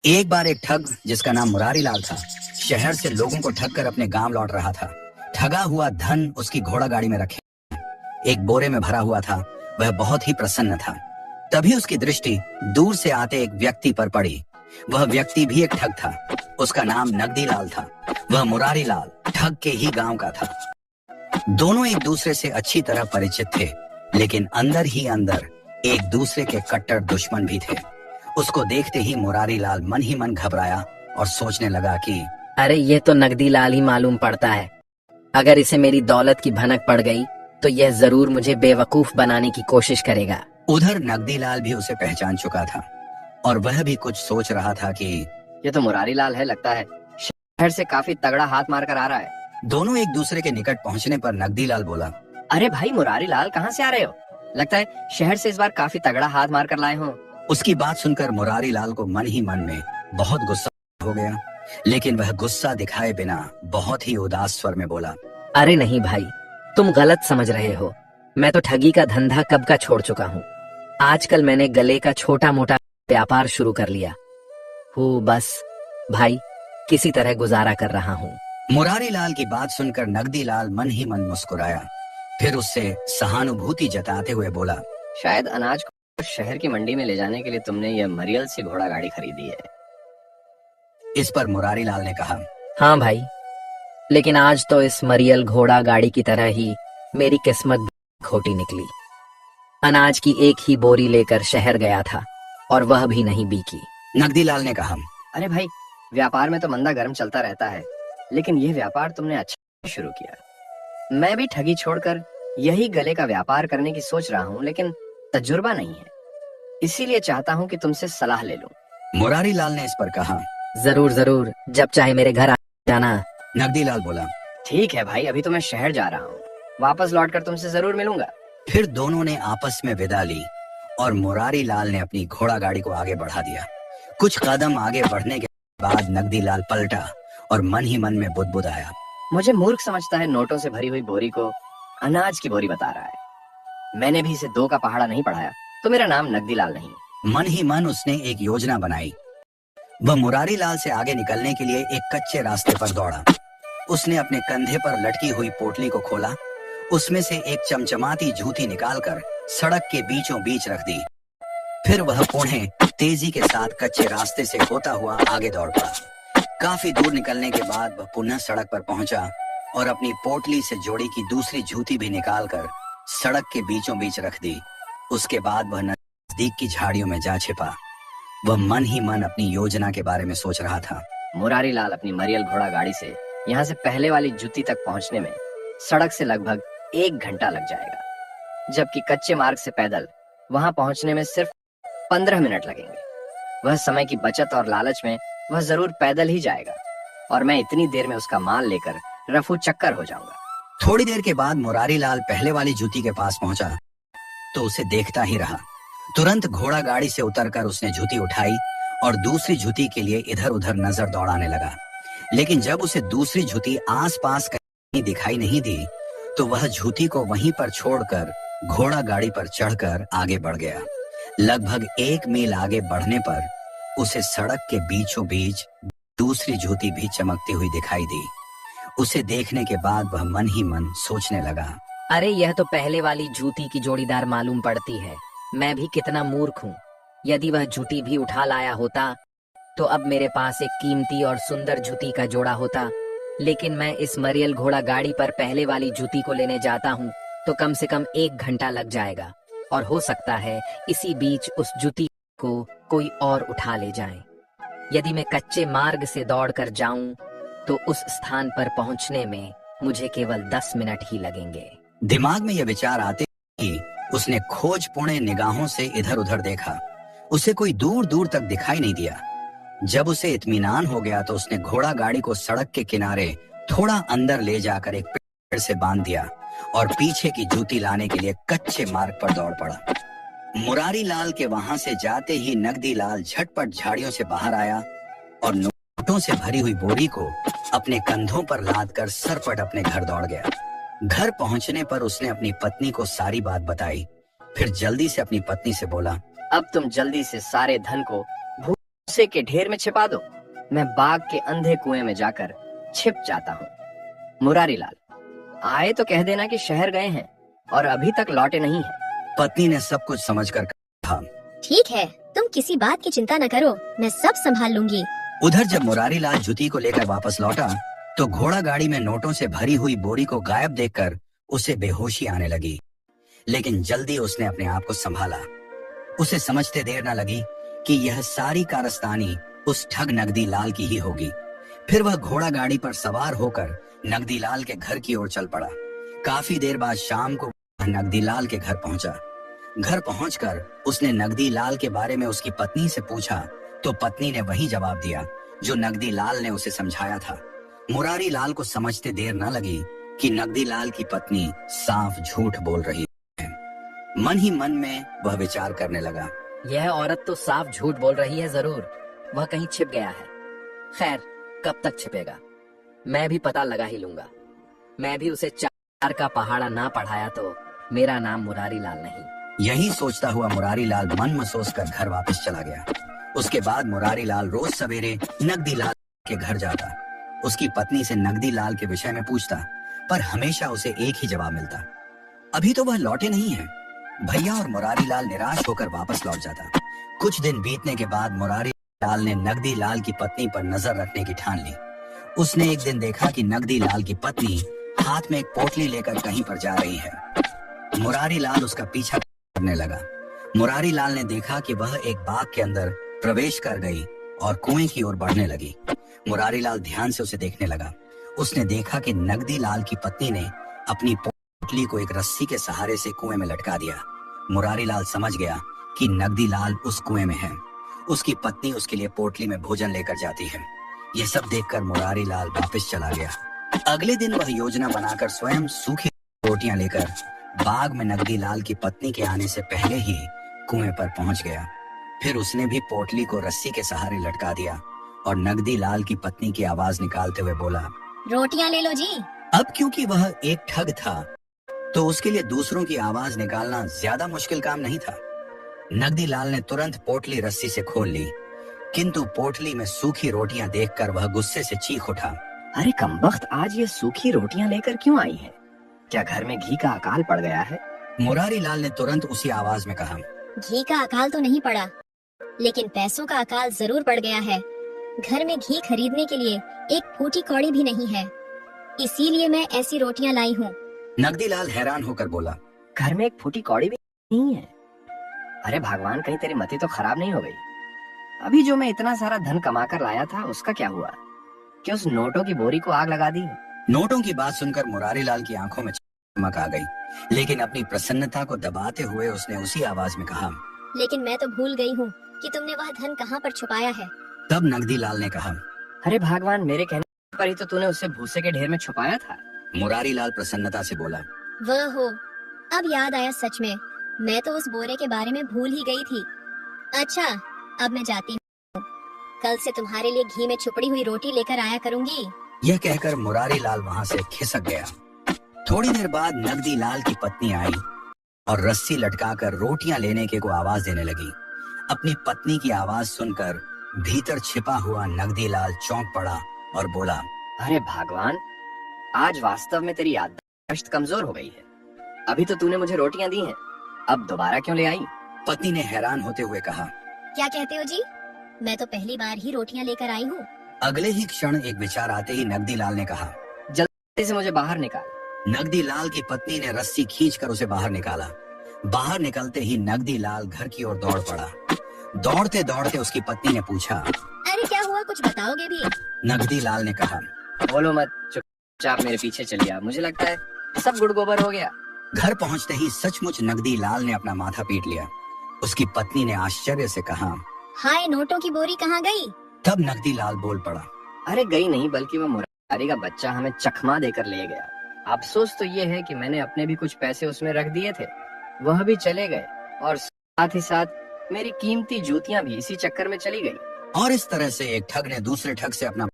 एक बार एक ठग जिसका नाम मुरारी लाल था, शहर से लोगों को ठग कर अपने गांव लौट रहा था। ठगा हुआ धन उसकी घोड़ा गाड़ी में रखे एक बोरे में भरा हुआ था। वह बहुत ही प्रसन्न था। तभी उसकी दृष्टि दूर से आते एक व्यक्ति पर पड़ी। वह व्यक्ति भी एक ठग था। उसका नाम नगदी लाल था। वह मुरारी लाल ठग के ही गांव का था। दोनों एक दूसरे से अच्छी तरह परिचित थे, लेकिन अंदर ही अंदर एक दूसरे के कट्टर दुश्मन भी थे। उसको देखते ही मुरारी लाल मन ही मन घबराया और सोचने लगा कि अरे ये तो नगदी लाल ही मालूम पड़ता है। अगर इसे मेरी दौलत की भनक पड़ गई तो यह जरूर मुझे बेवकूफ बनाने की कोशिश करेगा। उधर नगदी लाल भी उसे पहचान चुका था और वह भी कुछ सोच रहा था कि ये तो मुरारी लाल है, लगता है शहर से काफी तगड़ा हाथ मार कर आ रहा है। दोनों एक दूसरे के निकट पहुंचने पर नगदी लाल बोला, अरे भाई मुरारी लाल, कहाँ से आ रहे हो? लगता है शहर से इस बार काफी तगड़ा हाथ मार कर लाए हो। उसकी बात सुनकर मुरारी लाल को मन ही मन में बहुत गुस्सा हो गया, लेकिन वह गुस्सा दिखाए बिना बहुत ही उदास स्वर में बोला, अरे नहीं भाई, तुम गलत समझ रहे हो। मैं तो ठगी का धंधा कब का छोड़ चुका हूँ। आजकल मैंने गले का छोटा मोटा व्यापार शुरू कर लिया हूँ। बस भाई किसी तरह गुजारा कर रहा हूँ। मुरारी लाल की बात सुनकर नगदी लाल मन ही मन मुस्कुराया। फिर उससे सहानुभूति जताते हुए बोला, शायद अनाज को शहर की मंडी में ले जाने के लिए तुमने यह मरियल सी घोड़ा गाड़ी खरीदी है। इस पर मुरारी लाल ने कहा, हाँ भाई, लेकिन आज तो इस मरियल घोड़ा गाड़ी की तरह ही मेरी किस्मत खोटी निकली। अनाज की एक ही बोरी लेकर शहर गया था और वह भी नहीं बिकी। नगदी लाल ने कहा, अरे भाई, व्यापार में तो मंदा गर्म चलता रहता है, लेकिन यह व्यापार तुमने अच्छा शुरू किया। मैं भी ठगी छोड़कर यही गले का व्यापार करने की सोच रहा हूँ, लेकिन तजुर्बा नहीं है, इसीलिए चाहता हूँ कि तुमसे सलाह ले लूं। मुरारी लाल ने इस पर कहा, जरूर जरूर, जब चाहे मेरे घर आ जाना। नगदी लाल बोला, ठीक है भाई, अभी तो मैं शहर जा रहा हूँ, वापस लौटकर तुमसे जरूर मिलूंगा। फिर दोनों ने आपस में विदा ली और मुरारी लाल ने अपनी घोड़ा गाड़ी को आगे बढ़ा दिया। कुछ कदम आगे बढ़ने के बाद नगदी लाल पलटा और मन ही मन में बुदबुदाया, मुझे मूर्ख समझता है, नोटों से भरी हुई बोरी को अनाज की बोरी बता रहा है। मैंने भी इसे 2 का पहाड़ा नहीं पढ़ाया, तो मेरा नाम नगदी लाल नहीं। मन ही मन उसने एक योजना बनाई। वह मुरारी लाल से आगे निकलने के लिए एक कच्चे रास्ते पर दौड़ा। उसने अपने कंधे पर लटकी हुई पोटली को खोला, उसमें से एक चमचमाती जूती निकालकर सड़क के बीचों बीच रख दी। फिर वह पुणे तेजी के साथ कच्चे रास्ते से होता हुआ आगे दौड़ पड़ा। काफी दूर निकलने के बाद वह पुनः सड़क पर पहुंचा और अपनी पोटली से जोड़ी की दूसरी जूती भी निकालकर सड़क के बीचों बीच रख दी। उसके बाद वह नजदीक की झाड़ियों में जा छिपा। वह मन ही मन अपनी योजना के बारे में सोच रहा था। मुरारी लाल अपनी मरियल घोड़ा गाड़ी से यहाँ से पहले वाली जूती तक पहुँचने में सड़क से लगभग 1 घंटा लग जाएगा, जबकि कच्चे मार्ग से पैदल वहां पहुंचने में सिर्फ 15 मिनट लगेंगे। वह समय की बचत और लालच में वह जरूर पैदल ही जाएगा और मैं इतनी देर में उसका माल लेकर रफू चक्कर हो जाऊंगा। थोड़ी देर के बाद मुरारी लाल पहले वाली जूती के पास पहुंचा तो उसे देखता ही रहा। तुरंत घोड़ा गाड़ी से उतरकर उसने जूती उठाई और दूसरी जूती के लिए इधर उधर नजर दौड़ाने लगा। लेकिन जब उसे दूसरी जूती आसपास कहीं दिखाई नहीं दी तो वह जूती को वहीं पर छोड़कर घोड़ा गाड़ी पर चढ़कर आगे बढ़ गया। लगभग 1 मील आगे बढ़ने पर उसे सड़क के बीचों बीच दूसरी जूती भी चमकती हुई दिखाई दी। उसे देखने के बाद वह मन ही मन सोचने लगा, अरे यह तो पहले वाली जूती की जोड़ीदार मालूम पड़ती है। मैं भी कितना मूर्ख हूँ। यदि वह जूती भी उठा लाया होता तो अब मेरे पास एक कीमती और सुंदर जूती का जोड़ा होता। लेकिन मैं इस मरियल घोड़ा गाड़ी पर पहले वाली जूती को लेने जाता हूँ तो कम से कम 1 घंटा लग जाएगा और हो सकता है इसी बीच उस जूती को कोई और उठा ले जाए। यदि मैं कच्चे मार्ग से दौड़कर जाऊं तो उस स्थान पर पहुंचने में मुझे केवल 10 मिनट ही लगेंगे। दिमाग में यह विचार आते ही उसने खोजपूर्ण निगाहों से इधर उधर देखा। उसे कोई दूर दूर तक दिखाई नहीं दिया। जब उसे इत्मीनान हो गया तो उसने घोड़ा गाड़ी को सड़क के किनारे थोड़ा अंदर ले जाकर एक पेड़ से बांध दिया और पीछे की जूती लाने के लिए कच्चे मार्ग पर दौड़ पड़ा। मुरारी लाल के वहां से जाते ही नगदी लाल झटपट झाड़ियों से बाहर आया और नोटों से भरी हुई बोरी को अपने कंधों पर लादकर सरपट अपने घर दौड़ गया। घर पहुंचने पर उसने अपनी पत्नी को सारी बात बताई। फिर जल्दी से अपनी पत्नी से बोला, अब तुम जल्दी से सारे धन को भूसे के ढेर में छिपा दो, मैं बाग के अंधे कुएं में जाकर छिप जाता हूँ। मुरारी लाल, आए तो कह देना कि शहर गए हैं और अभी तक लौटे नहीं हैं। पत्नी ने सब कुछ समझकर कहा। ठीक है, तुम किसी बात की चिंता न करो, मैं सब संभाल लूंगी। उधर जब मुरारी लाल जुती को लेकर वापस लौटा तो घोड़ा गाड़ी में नोटों से भरी हुई बोरी को गायब देखकर उसे बेहोशी आने लगी, लेकिन जल्दी उसने अपने आप को संभाला। उसे समझते देर न लगी कि यह सारी कारस्तानी उस ठग नगदी लाल की ही होगी। फिर वह घोड़ा गाड़ी पर सवार होकर नगदी लाल के घर की ओर चल पड़ा। काफी देर बाद शाम को नगदी लाल के घर पहुंचा। घर पहुंचकर उसने नगदी लाल के बारे में उसकी पत्नी से पूछा तो पत्नी ने वही जवाब दिया जो नगदी लाल ने उसे समझाया था। मुरारी लाल को समझते देर न लगी कि नगदी लाल की पत्नी साफ झूठ बोल रही है। मन ही मन में वह विचार करने लगा, यह औरत तो साफ झूठ बोल रही है, जरूर वह कहीं छिप गया है। खैर, कब तक छिपेगा, मैं भी पता लगा ही लूंगा। मैं भी उसे 4 का पहाड़ा ना पढ़ाया तो मेरा नाम मुरारी लाल नहीं। यही सोचता हुआ मुरारी लाल मन महसूस कर घर वापस चला गया। उसके बाद मुरारी लाल रोज सवेरे नगदी लाल के घर जाता, उसकी पत्नी से नगदी लाल के विषय में पूछता, पर हमेशा उसे एक ही जवाब मिलता, अभी तो वह लौटे नहीं है। भैया और मुरारी लाल निराश होकर वापस लौट जाता। कुछ दिन बीतने के बाद मुरारी लाल ने नगदी लाल की पत्नी पर नजर रखने की ठान ली। उसने एक दिन देखा कि नगदी लाल की पत्नी हाथ में एक पोटली लेकर कहीं पर जा रही है। मुरारी लाल उसका पीछा करने लगा। मुरारी लाल ने देखा कि वह एक बाग के अंदर प्रवेश कर गई और कुएं की ओर बढ़ने लगी। मुरारी लाल ध्यान से उसे देखने लगा। उसने देखा कि नगदी लाल की पत्नी ने अपनी पोटली को एक रस्सी के सहारे से कुएं में लटका दिया। मुरारी लाल समझ गया कि नगदी लाल उस कुएं में है। उसकी पत्नी उसके लिए पोटली में भोजन लेकर जाती है। यह सब देखकर मुरारी लाल वापस चला गया। अगले दिन वह योजना बनाकर स्वयं सूखी रोटियां लेकर बाग में नगदी लाल की पत्नी के आने से पहले ही कुएं पर पहुंच गया। फिर उसने भी पोटली को रस्सी के सहारे लटका दिया और नगदी लाल की पत्नी की आवाज निकालते हुए बोला, रोटियां ले लो जी। अब क्योंकि वह एक ठग था तो उसके लिए दूसरों की आवाज निकालना ज्यादा मुश्किल काम नहीं था। नगदी लाल ने तुरंत पोटली रस्सी से खोल ली, किंतु पोटली में सूखी रोटियां देखकर वह गुस्से से चीख उठा, अरे कमबख्त, आज ये सूखी रोटियां लेकर क्यों आई है? क्या घर में घी का अकाल पड़ गया है? मुरारी लाल ने तुरंत उसी आवाज में कहा, घी का अकाल तो नहीं पड़ा, लेकिन पैसों का अकाल जरूर पड़ गया है। घर में घी खरीदने के लिए एक फूटी कौड़ी भी नहीं है, इसीलिए मैं ऐसी रोटियां लाई हूँ। नगदी लाल हैरान होकर बोला, घर में एक फूटी कौड़ी भी नहीं है? अरे भगवान, कहीं तेरी मति तो खराब नहीं हो गई? अभी जो मैं इतना सारा धन कमा कर लाया था उसका क्या हुआ? कि उस नोटों की बोरी को आग लगा दी? नोटों की बात सुनकर मुरारी लाल की आंखों में चमक आ गई, लेकिन अपनी प्रसन्नता को दबाते हुए उसने उसी आवाज में कहा, लेकिन मैं तो भूल गई हूँ कि तुमने वह धन कहाँ पर छुपाया है। तब नगदी लाल ने कहा, अरे भगवान, मेरे कहने पर ही तो तूने उसे भूसे के ढेर में छुपाया था। मुरारी लाल प्रसन्नता से बोला, वह हो, अब याद आया, सच में मैं तो उस बोरे के बारे में भूल ही गई थी। अच्छा, अब मैं जाती हूँ, कल से तुम्हारे लिए घी में छुपड़ी हुई रोटी लेकर आया करूँगी। यह कहकर मुरारी लाल वहां से खिसक गया। थोड़ी देर बाद नगदी लाल की पत्नी आई और रस्सी लटकाकर रोटियां लेने के को आवाज देने लगी। अपनी पत्नी की आवाज सुनकर भीतर छिपा हुआ नगदी लाल चौंक पड़ा और बोला, अरे भगवान, आज वास्तव में तेरी याददाश्त कमजोर हो गई है। अभी तो तूने मुझे रोटियां दी हैं, अब दोबारा क्यों ले आई? पत्नी ने हैरान होते हुए कहा, क्या कहते हो जी? मैं तो पहली बार ही रोटियां लेकर आई हूँ। अगले ही क्षण एक विचार आते ही नगदी लाल ने कहा, जल्दी से मुझे बाहर निकाल। नगदी लाल की पत्नी ने रस्सी खींचकर उसे बाहर निकाला। बाहर निकलते ही नगदी लाल घर की ओर दौड़ पड़ा। दौड़ते दौड़ते उसकी पत्नी ने पूछा, अरे क्या हुआ, कुछ बताओगे भी? नगदी लाल ने कहा, बोलो मत, चुपचाप मेरे पीछे चलिए। आप, मुझे लगता है सब गुड़ गोबर हो गया। घर पहुंचते ही सचमुच नगदी लाल ने अपना माथा पीट लिया। उसकी पत्नी ने आश्चर्य से कहा, हाय, नोटों की बोरी कहाँ गई? तब नगदी लाल बोल पड़ा, अरे गई नहीं, बल्कि वह मुरारी का बच्चा हमें चकमा देकर ले गया। अफसोस तो ये है कि मैंने अपने भी कुछ पैसे उसमें रख दिए थे, वह भी चले गए, और साथ ही साथ मेरी कीमती जूतियां भी इसी चक्कर में चली गई। और इस तरह से एक ठग ने दूसरे ठग से अपना